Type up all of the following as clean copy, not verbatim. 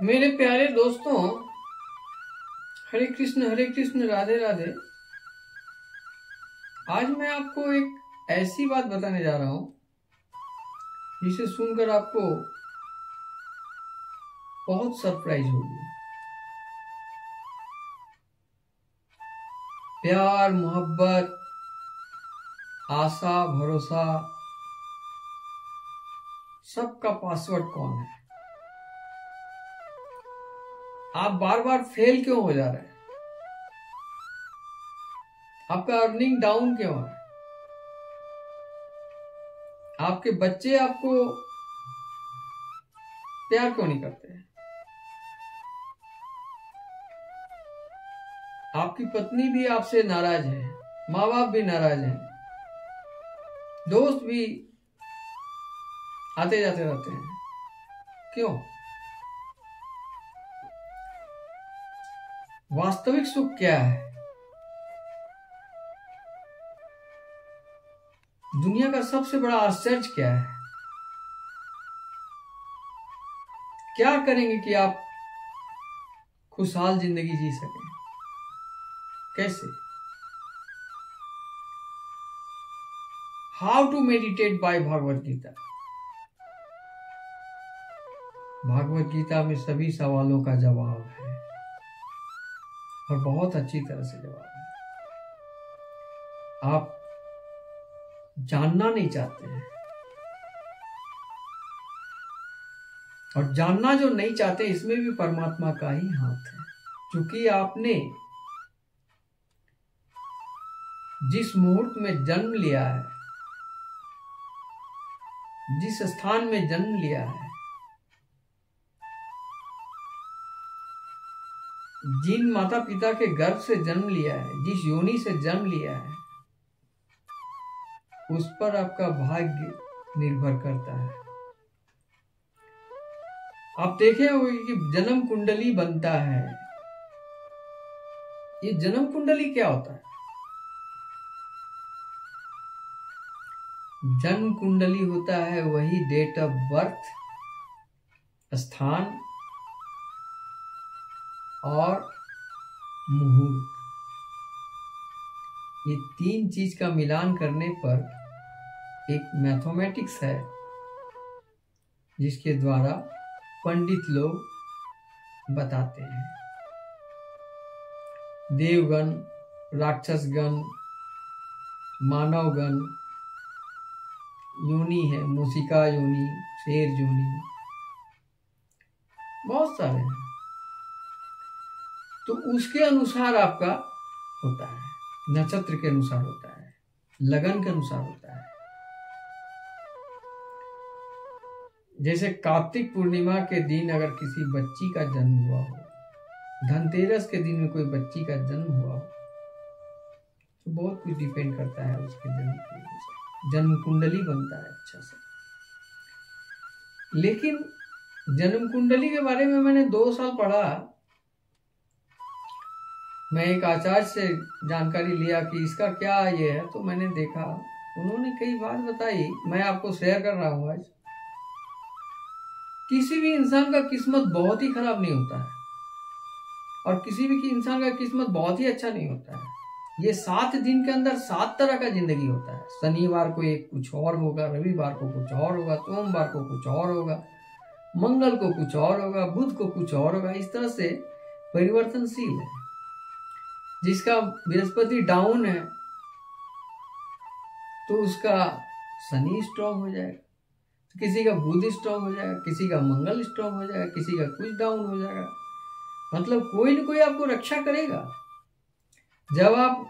मेरे प्यारे दोस्तों, हरे कृष्ण राधे राधे। आज मैं आपको एक ऐसी बात बताने जा रहा हूं जिसे सुनकर आपको बहुत सरप्राइज होगी। प्यार, मोहब्बत, आशा, भरोसा, सबका पासवर्ड कौन है? आप बार बार फेल क्यों हो जा रहे हैं? आपका अर्निंग डाउन क्यों है? आपके बच्चे आपको प्यार क्यों नहीं करते? आपकी पत्नी भी आपसे नाराज है, माँ बाप भी नाराज हैं, दोस्त भी आते जाते रहते हैं। क्यों? वास्तविक सुख क्या है? दुनिया का सबसे बड़ा आश्चर्य क्या है? क्या करेंगे कि आप खुशहाल जिंदगी जी सकें? कैसे? How to meditate bye Bhagavad Gita. Bhagavad Gita में सभी सवालों का जवाब है और बहुत अच्छी तरह से जवाब है। आप जानना नहीं चाहते हैं, और जानना जो नहीं चाहते इसमें भी परमात्मा का ही हाथ है। क्योंकि आपने जिस मुहूर्त में जन्म लिया है, जिस स्थान में जन्म लिया है, जिन माता पिता के गर्भ से जन्म लिया है, जिस योनि से जन्म लिया है, उस पर आपका भाग्य निर्भर करता है। आप देखे होंगे कि जन्म कुंडली बनता है। ये जन्म कुंडली क्या होता है? जन्म कुंडली होता है वही डेट ऑफ बर्थ, स्थान और मुहूर्त। ये तीन चीज का मिलान करने पर एक मैथमेटिक्स है जिसके द्वारा पंडित लोग बताते हैं। देवगण, राक्षसगण, मानवगण, योनि है, मूषिका योनि, शेर योनि, बहुत सारे हैं। तो उसके अनुसार आपका होता है, नक्षत्र के अनुसार होता है, लगन के अनुसार होता है। जैसे कार्तिक पूर्णिमा के दिन अगर किसी बच्ची का जन्म हुआ हो, धनतेरस के दिन में कोई बच्ची का जन्म हुआ हो, तो बहुत कुछ डिपेंड करता है उसके जन्म के अनुसार। जन्म कुंडली बनता है अच्छा से। लेकिन जन्म कुंडली के बारे में मैंने 2 साल पढ़ा। मैं एक आचार्य से जानकारी लिया कि इसका क्या ये है, तो मैंने देखा, उन्होंने कई बात बताई, मैं आपको शेयर कर रहा हूं आज। किसी भी इंसान का किस्मत बहुत ही खराब नहीं होता है और किसी भी इंसान का किस्मत बहुत ही अच्छा नहीं होता है। ये 7 दिन के अंदर 7 तरह का जिंदगी होता है। शनिवार को एक कुछ और होगा, रविवार को कुछ और होगा, सोमवार को कुछ और होगा, मंगल को कुछ और होगा, बुध को कुछ और होगा। इस तरह से परिवर्तनशील है। जिसका बृहस्पति डाउन है तो उसका शनि स्ट्रांग हो जाएगा, तो किसी का बुध स्ट्रांग हो जाएगा, किसी का मंगल स्ट्रांग हो जाएगा, किसी का कुछ डाउन हो जाएगा। मतलब कोई न कोई आपको रक्षा करेगा। जब आप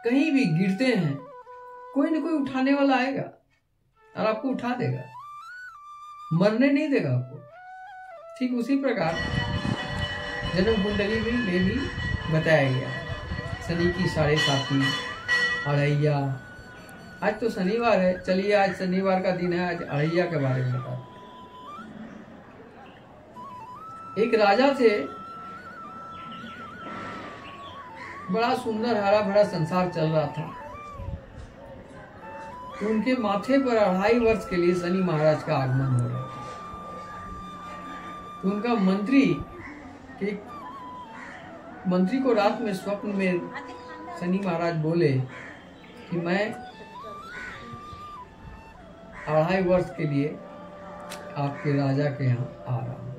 कहीं भी गिरते हैं, कोई न कोई उठाने वाला आएगा और आपको उठा देगा, मरने नहीं देगा आपको। ठीक उसी प्रकार जन्म कुंडली में भी बताया गया है। शनि की 7.5 अढ़ैया। आज तो शनिवार है, चलिए आज शनिवार का दिन है, आज अढ़ैया के बारे में बता। एक राजा थे, बड़ा सुंदर हरा भरा संसार चल रहा था। तो उनके माथे पर 2.5 वर्ष के लिए शनि महाराज का आगमन हो रहा था। तो उनका मंत्री को रात में स्वप्न में शनि महाराज बोले कि मैं 2.5 वर्ष के लिए आपके राजा के यहाँ आ रहा हूँ।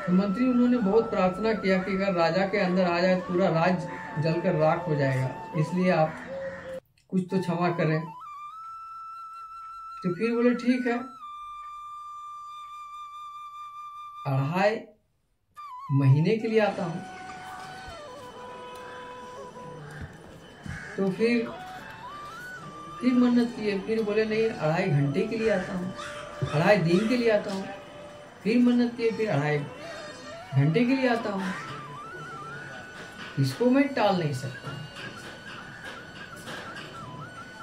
तो मंत्री उन्होंने बहुत प्रार्थना किया कि अगर राजा के अंदर आ जाए तो पूरा राज्य जलकर राख हो जाएगा, इसलिए आप कुछ तो क्षमा करें। तो फिर बोले ठीक है, 2.5 महीने के लिए आता हूं। तो फिर मन्नत किए, फिर बोले नहीं 2.5 घंटे के लिए आता हूँ, 2.5 दिन के लिए आता हूँ। फिर मन्नत किए, फिर 2.5 घंटे के लिए आता हूँ। इसको मैं टाल नहीं सकता।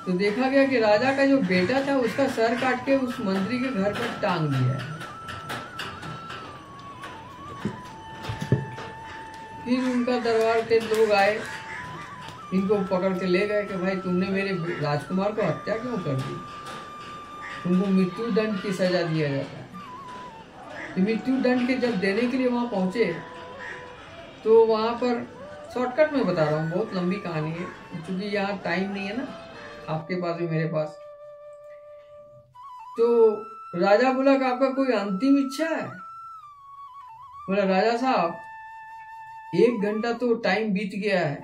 तो देखा गया कि राजा का जो बेटा था उसका सर काट के उस मंत्री के घर पर टांग दिया है। फिर उनका दरबार के लोग आए, इनको पकड़ के ले गए कि भाई तुमने मेरे राजकुमार को हत्या क्यों कर दी, तुमको मृत्यु दंड की सजा दिया जाता है। मृत्यु दंड के जब देने के लिए वहां पहुंचे तो वहां पर शॉर्टकट में बता रहा हूँ, बहुत लंबी कहानी है क्योंकि यहाँ टाइम नहीं है ना, आपके पास भी मेरे पास। तो राजा बोला कि आपका कोई अंतिम इच्छा है? बोला राजा साहब 1 घंटा तो टाइम बीत गया है,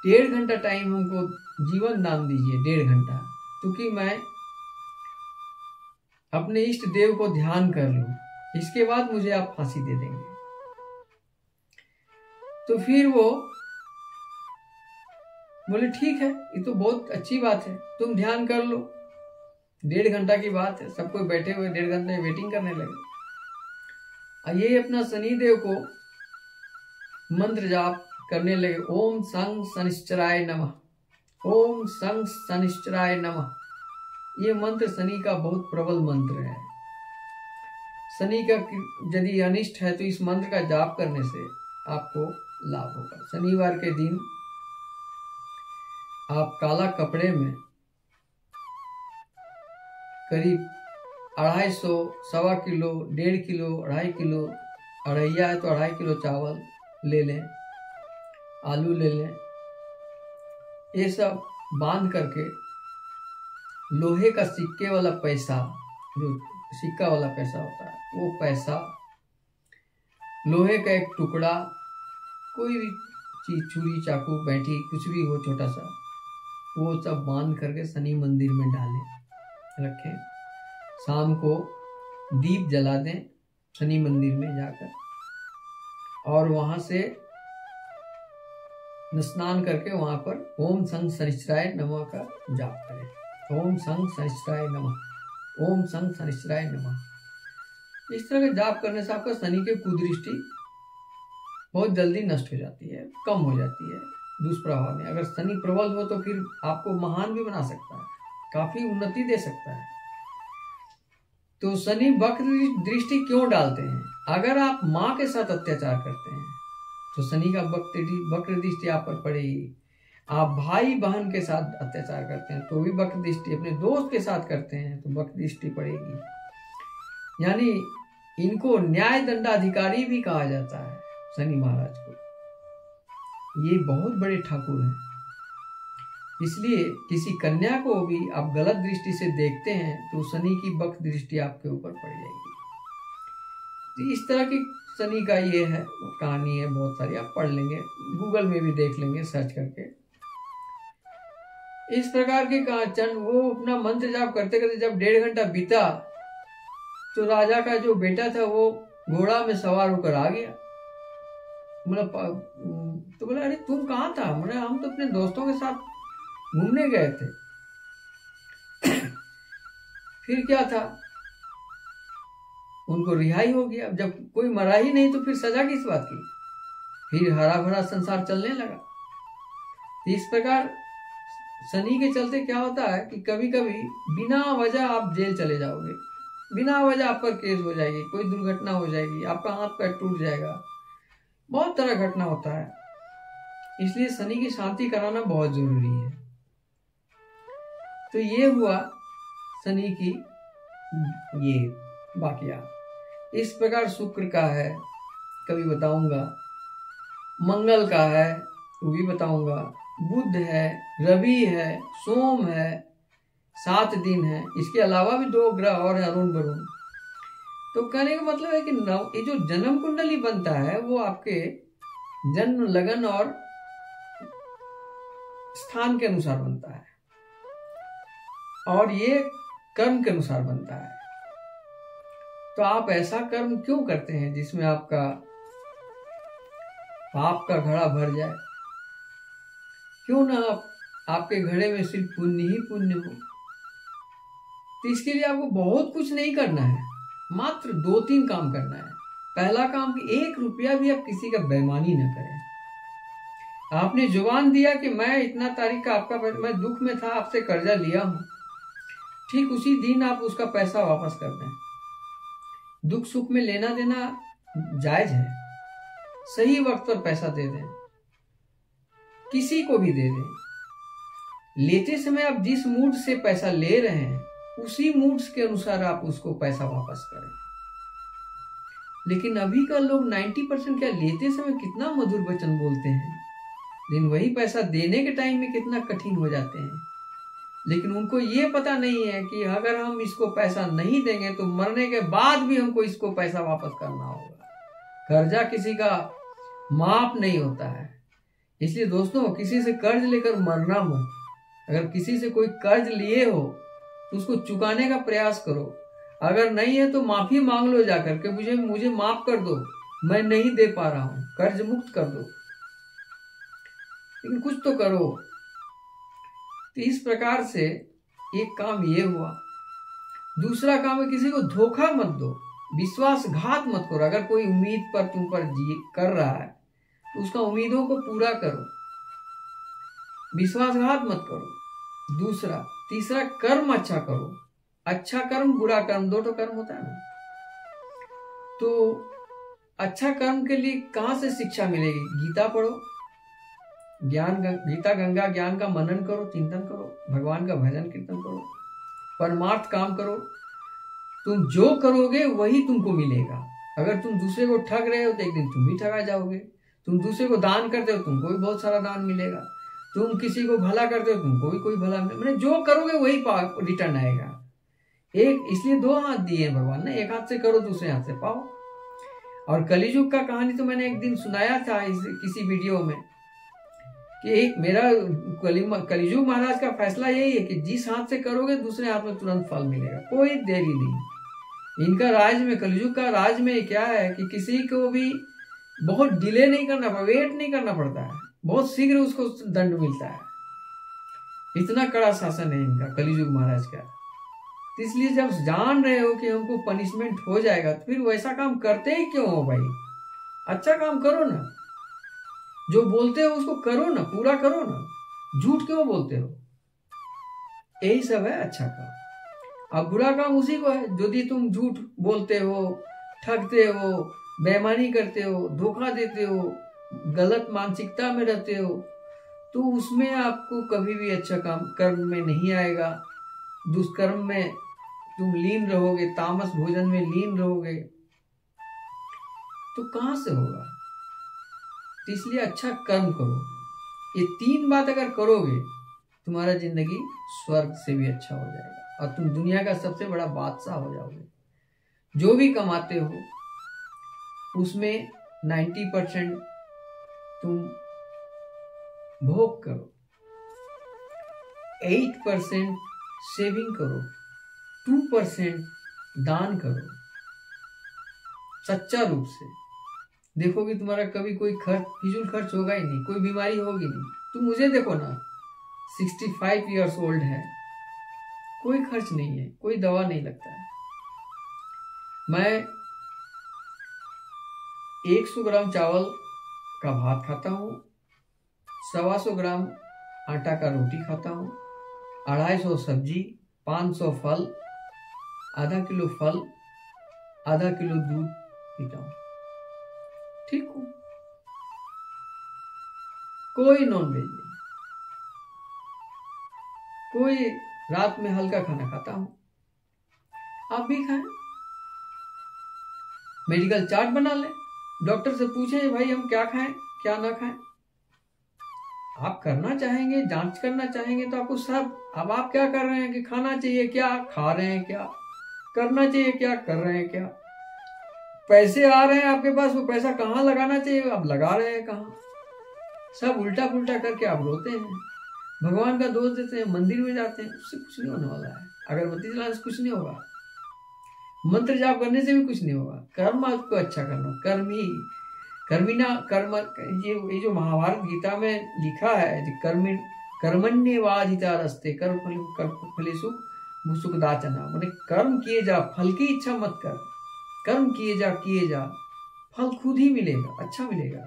1.5 घंटा टाइम हमको जीवन दान दीजिए, 1.5 घंटा, क्योंकि मैं अपने इष्ट देव को ध्यान कर लूं, इसके बाद मुझे आप फांसी दे देंगे। तो फिर वो बोले ठीक है, ये तो बहुत अच्छी बात है, तुम ध्यान कर लो। 1.5 घंटा की बात है, सब कोई बैठे हुए 1.5 घंटे वेटिंग करने लगे। ये अपना शनिदेव को मंत्र जाप करने लगे, ओम संग शनिश्चराय नमः, ओम संग शनिश्चराय नमः। ये मंत्र शनि का बहुत प्रबल मंत्र है। शनि का यदि अनिष्ट है तो इस मंत्र का जाप करने से आपको लाभ होगा। शनिवार के दिन आप काला कपड़े में करीब 250, 1.25 किलो, 1.5 किलो, 2.5 किलो, अढ़ैया है तो 2.5 किलो चावल ले लें, आलू ले लें, ये सब बांध करके लोहे का सिक्के वाला पैसा, जो सिक्का वाला पैसा होता है, वो पैसा, लोहे का एक टुकड़ा, कोई भी चीज, छुरी, चाकू, बैठी, कुछ भी हो छोटा सा, वो सब बांध करके शनि मंदिर में डालें, रखें। शाम को दीप जला दें शनि मंदिर में जाकर, और वहां से स्नान करके वहां पर ओम संग शनिश्चराय नमः का जाप करें। ओम संग शनिश्चराय नमः, ओम संग शनिश्चराय नमः। इस तरह के जाप करने से आपका शनि की कुदृष्टि बहुत जल्दी नष्ट हो जाती है, कम हो जाती है दुष्प्रभाव में। अगर शनि प्रबल हो तो फिर आपको महान भी बना सकता है, काफी उन्नति दे सकता है। तो शनि वक्र दृष्टि क्यों डालते हैं? अगर आप माँ के साथ अत्याचार करते हैं तो शनि का वक्र दृष्टि आप पर पड़ेगी। आप भाई बहन के साथ अत्याचार करते हैं तो भी वक्र दृष्टि, अपने दोस्त के साथ करते हैं तो वक्र दृष्टि पड़ेगी। यानी इनको न्याय दंडाधिकारी भी कहा जाता है शनि महाराज को। ये बहुत बड़े ठाकुर हैं, इसलिए किसी कन्या को भी आप गलत दृष्टि से देखते हैं तो शनि की वक्र दृष्टि आपके ऊपर पड़ जाएगी। तो इस तरह की शनि का ये है कहानी है, बहुत सारी आप पढ़ लेंगे, गूगल में भी देख लेंगे सर्च करके। इस प्रकार के चंड वो अपना मंत्र जाप करते करते जब 1.5 घंटा बीता तो राजा का जो बेटा था वो घोड़ा में सवार होकर आ गया। तो बोला अरे तुम कहाँ था? बोला हम तो अपने दोस्तों के साथ घूमने गए थे। फिर क्या था, उनको रिहाई हो गया। जब कोई मरा ही नहीं तो फिर सजा किस बात की? फिर हरा भरा संसार चलने लगा। इस प्रकार शनि के चलते क्या होता है कि कभी कभी बिना वजह आप जेल चले जाओगे, बिना वजह आप पर केस हो जाएगी, कोई दुर्घटना हो जाएगी, आपका हाथ पैर टूट जाएगा, बहुत तरह घटना होता है। इसलिए शनि की शांति कराना बहुत जरूरी है। तो ये हुआ शनि की ये वाकया। इस प्रकार शुक्र का है, कभी बताऊंगा। मंगल का है, वो भी बताऊंगा। बुध है, रवि है, सोम है, 7 दिन है। इसके अलावा भी 2 ग्रह और है, अरुण वरुण। तो कहने का मतलब है कि ये जो जन्म कुंडली बनता है वो आपके जन्म लगन और स्थान के अनुसार बनता है, और ये कर्म के अनुसार बनता है। तो आप ऐसा कर्म क्यों करते हैं जिसमें आपका पाप का घड़ा भर जाए? क्यों ना आपके घड़े में सिर्फ पुण्य ही पुण्य हो। तो इसके लिए आपको बहुत कुछ नहीं करना है, मात्र 2-3 काम करना है। पहला काम कि 1 रुपया भी आप किसी का बेईमानी न करें। आपने जुबान दिया कि मैं इतना तारीख का मैं दुख में था, आपसे कर्जा लिया हूं, ठीक उसी दिन आप उसका पैसा वापस कर दें। दुख सुख में लेना देना जायज है, सही वक्त पर पैसा दे दें, किसी को भी दे दें। लेते समय आप जिस मूड से पैसा ले रहे हैं उसी मूड्स के अनुसार आप उसको पैसा वापस करें। लेकिन अभी का लोग 90% क्या, लेते समय कितना मधुर वचन बोलते हैं, लेकिन वही पैसा देने के टाइम में कितना कठिन हो जाते हैं। लेकिन उनको ये पता नहीं है कि अगर हम इसको पैसा नहीं देंगे तो मरने के बाद भी हमको इसको पैसा वापस करना होगा। कर्जा किसी का माफ नहीं होता है। इसलिए दोस्तों, किसी से कर्ज लेकर मरना मत। अगर किसी से कोई कर्ज लिए हो तो उसको चुकाने का प्रयास करो। अगर नहीं है तो माफी मांग लो जाकर के, मुझे माफ कर दो, मैं नहीं दे पा रहा हूं, कर्ज मुक्त कर दो, लेकिन कुछ तो करो। तो इस प्रकार से एक काम ये हुआ। दूसरा काम है, किसी को धोखा मत दो, विश्वासघात मत करो। अगर कोई उम्मीद पर तुम पर कर रहा है तो उसका उम्मीदों को पूरा करो, विश्वासघात मत करो। दूसरा, तीसरा, कर्म अच्छा करो। अच्छा कर्म, बुरा कर्म, 2 कर्म होता है ना। तो अच्छा कर्म के लिए कहां से शिक्षा मिलेगी? गीता पढ़ो, गीता गंगा ज्ञान का मनन करो, चिंतन करो, भगवान का भजन कीर्तन करो, परमार्थ काम करो। तुम जो करोगे वही तुमको मिलेगा। अगर तुम दूसरे को ठग रहे हो तो एक दिन तुम भी ठगा जाओगे। तुम दूसरे को दान करते हो, तुमको भी बहुत सारा दान मिलेगा। तुम किसी को भला करते हो, तुमको भी कोई भला मिलेगा। मैंने जो करोगे वही रिटर्न आएगा। इसलिए 2 हाथ दिए हैं भगवान ने, एक हाथ से करो, दूसरे हाथ से पाओ। और कलियुग का कहानी तो मैंने एक दिन सुनाया था किसी वीडियो में कि एक मेरा कलियुग महाराज का फैसला यही है कि जिस हाथ से करोगे दूसरे हाथ में तुरंत फल मिलेगा, कोई देरी नहीं। इनका राज में, कलियुग का राज में क्या है कि किसी को भी बहुत डिले नहीं करना पड़ता, वेट नहीं करना पड़ता है, बहुत शीघ्र उसको दंड मिलता है। इतना कड़ा शासन है इनका, कलियुग महाराज का। तो इसलिए जब जान रहे हो कि हमको पनिशमेंट हो जाएगा तो फिर वैसा काम करते ही क्यों हो भाई? अच्छा काम करो ना, जो बोलते हो उसको करो ना, पूरा करो ना, झूठ क्यों बोलते हो? यही सब है अच्छा काम। अब बुरा काम उसी को है, यदि तुम झूठ बोलते हो, ठगते हो, बेईमानी करते हो, धोखा देते हो, गलत मानसिकता में रहते हो, तो उसमें आपको कभी भी अच्छा काम कर्म में नहीं आएगा। दुष्कर्म में तुम लीन रहोगे, तामस भोजन में लीन रहोगे, तो कहां से होगा? तो इसलिए अच्छा कर्म करो। ये 3 बात अगर करोगे तुम्हारा जिंदगी स्वर्ग से भी अच्छा हो जाएगा और तुम दुनिया का सबसे बड़ा बादशाह हो जाओगे। जो भी कमाते हो उसमें 90% तुम भोग करो, 8% सेविंग करो, 2% दान करो। सच्चा रूप से देखोगे तुम्हारा कभी कोई फिजूल खर्च होगा ही नहीं, कोई बीमारी होगी नहीं। तुम मुझे देखो ना, 65 इयर्स ओल्ड है, कोई खर्च नहीं है, कोई दवा नहीं लगता है। मैं 100 ग्राम चावल का भात खाता हूँ, 125 ग्राम आटा का रोटी खाता हूँ, 250 सब्जी, 500 फल, आधा किलो फल, आधा किलो दूध पीता हूँ। ठीक हूँ, कोई नॉनवेज नहीं, कोई रात में हल्का खाना खाता हूं, आप भी खाएं। मेडिकल चार्ट बना लें, डॉक्टर से पूछें भाई हम क्या खाएं क्या ना खाएं। आप करना चाहेंगे, जांच करना चाहेंगे तो आपको सब, अब आप क्या कर रहे हैं कि खाना चाहिए क्या, खा रहे हैं क्या, करना चाहिए क्या, कर रहे हैं क्या, पैसे आ रहे हैं आपके पास, वो पैसा कहाँ लगाना चाहिए आप लगा रहे हैं कहाँ, सब उल्टा पुल्टा करके आप रोते हैं, भगवान का दोष देते हैं, मंदिर में जाते हैं, उससे कुछ नहीं होने वाला है, अगरबत्ती जलाने से कुछ नहीं होगा, मंत्र जाप करने से भी कुछ नहीं होगा। कर्म आपको अच्छा करना, कर्मिना कर्म, ये जो महाभारत गीता में लिखा है, कर्मण्येवाधिता रस्ते कर्म फलेषु सुखदाचना, माने कर्म किए जा, फल की इच्छा मत कर, कर्म किए जा, फल खुद ही मिलेगा, अच्छा मिलेगा,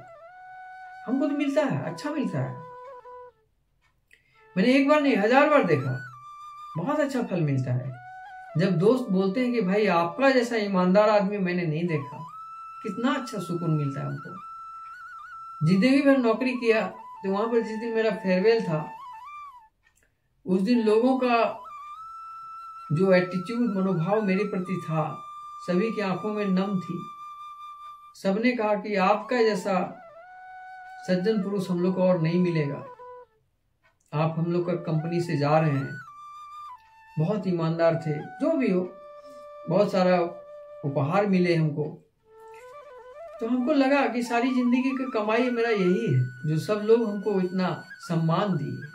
हमको तो मिलता है, अच्छा मिलता है। मैंने एक बार नहीं 1000 बार देखा, बहुत अच्छा फल मिलता है। जब दोस्त बोलते हैं कि भाई आपका जैसा ईमानदार आदमी मैंने नहीं देखा, कितना अच्छा सुकून मिलता है हमको। जिस दिन भी मैंने नौकरी किया तो वहां पर जिस दिन मेरा फेयरवेल था, उस दिन लोगों का जो एटीट्यूड, मनोभाव मेरे प्रति था, सभी की आंखों में नम थी। सबने कहा कि आपका जैसा सज्जन पुरुष हम लोग को और नहीं मिलेगा, आप हम लोग का कंपनी से जा रहे हैं। बहुत ईमानदार थे, जो भी हो, बहुत सारा उपहार मिले हमको। तो हमको लगा कि सारी जिंदगी की कमाई मेरा यही है, जो सब लोग हमको इतना सम्मान दिए।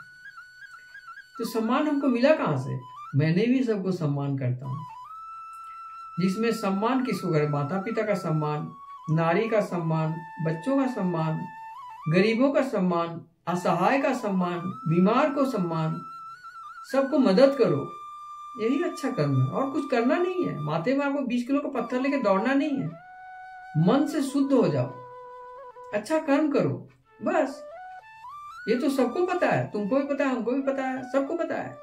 तो सम्मान हमको मिला कहाँ से? मैंने भी सबको सम्मान करता हूँ, जिसमें सम्मान किसको करे? माता पिता का सम्मान, नारी का सम्मान, बच्चों का सम्मान, गरीबों का सम्मान, असहाय का सम्मान, बीमार को सम्मान, सबको मदद करो, यही अच्छा कर्म है। और कुछ करना नहीं है, माथे में आपको 20 किलो का पत्थर लेके दौड़ना नहीं है, मन से शुद्ध हो जाओ, अच्छा कर्म करो, बस। ये तो सबको पता है, तुमको भी पता है, हमको भी पता है, सबको पता है,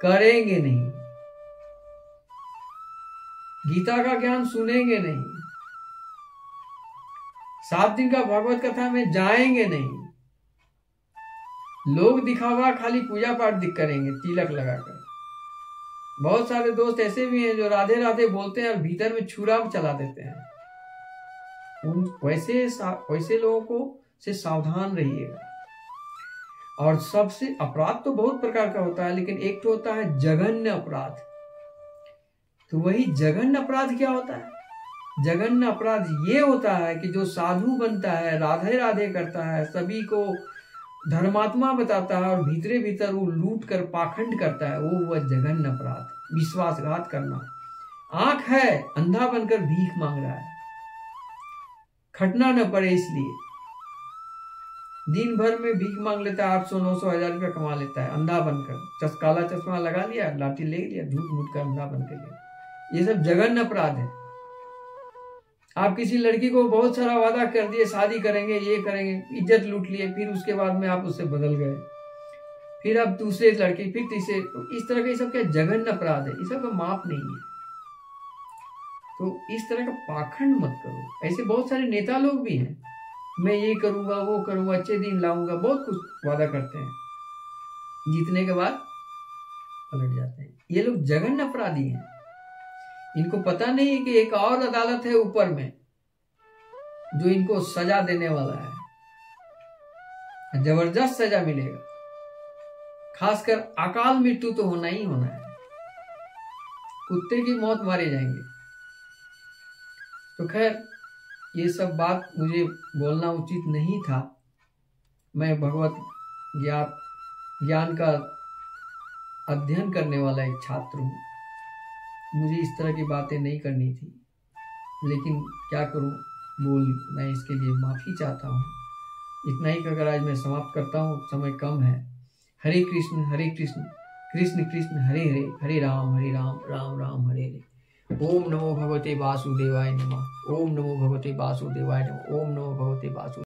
करेंगे नहीं, गीता का ज्ञान सुनेंगे नहीं, 7 दिन का भागवत कथा में जाएंगे नहीं, लोग दिखावा खाली पूजा पाठ करेंगे तिलक लगाकर। बहुत सारे दोस्त ऐसे भी हैं जो राधे राधे बोलते हैं और भीतर में छुरा चला देते हैं। वैसे लोगों को से सावधान रहिएगा। और सबसे अपराध तो बहुत प्रकार का होता है, लेकिन एक तो होता है जघन्य अपराध। तो वही जघन्य अपराध क्या होता है? जघन्य अपराध ये होता है कि जो साधु बनता है, राधे राधे करता है, सभी को धर्मात्मा बताता है और भीतरे भीतर वो लूट कर पाखंड करता है, वो हुआ जघन्य अपराध। विश्वासघात करना, आंख है अंधा बनकर भीख मांग रहा है, खटना न पड़े इसलिए दिन भर में भीख मांग लेता है, 800 900 1000 रुपया कमा लेता है अंधा बनकर, काला चश्मा लगा लिया, लाठी ले लिया, झूठ मूठ कर अंधा बन के लिया। ये सब जघन्य अपराध है। आप किसी लड़की को बहुत सारा वादा कर दिए, शादी करेंगे, ये करेंगे, इज्जत लूट लिए, फिर उसके बाद में आप उससे बदल गए, फिर आप दूसरे लड़के, फिर तीसरे, तो इस तरह के सब क्या जघन्य अपराध है, इस सब का माप नहीं है। तो इस तरह का पाखंड मत करो। ऐसे बहुत सारे नेता लोग भी हैं, मैं ये करूंगा, वो करूंगा, अच्छे दिन लाऊंगा, बहुत कुछ वादा करते हैं, जीतने के बाद पलट जाते हैं। ये लोग जघन्य अपराधी हैं। इनको पता नहीं है कि एक और अदालत है ऊपर में जो इनको सजा देने वाला है, जबरदस्त सजा मिलेगा, खासकर अकाल मृत्यु तो होना ही होना है, कुत्ते की मौत मारे जाएंगे। तो खैर ये सब बात मुझे बोलना उचित नहीं था। मैं भगवत ज्ञान का अध्ययन करने वाला एक छात्र हूँ, मुझे इस तरह की बातें नहीं करनी थी, लेकिन क्या करूँ, मैं इसके लिए माफ़ी चाहता हूँ। इतना ही कहकर आज मैं समाप्त करता हूँ, समय कम है। हरे कृष्ण कृष्ण कृष्ण हरे हरे, हरे राम राम राम हरे हरे। ओम नमो भगवते वासुदेवाय नमः। ओम नमो भगवते वासुदेवाय नमः। ओम नमो भगवते वासुदेवाय।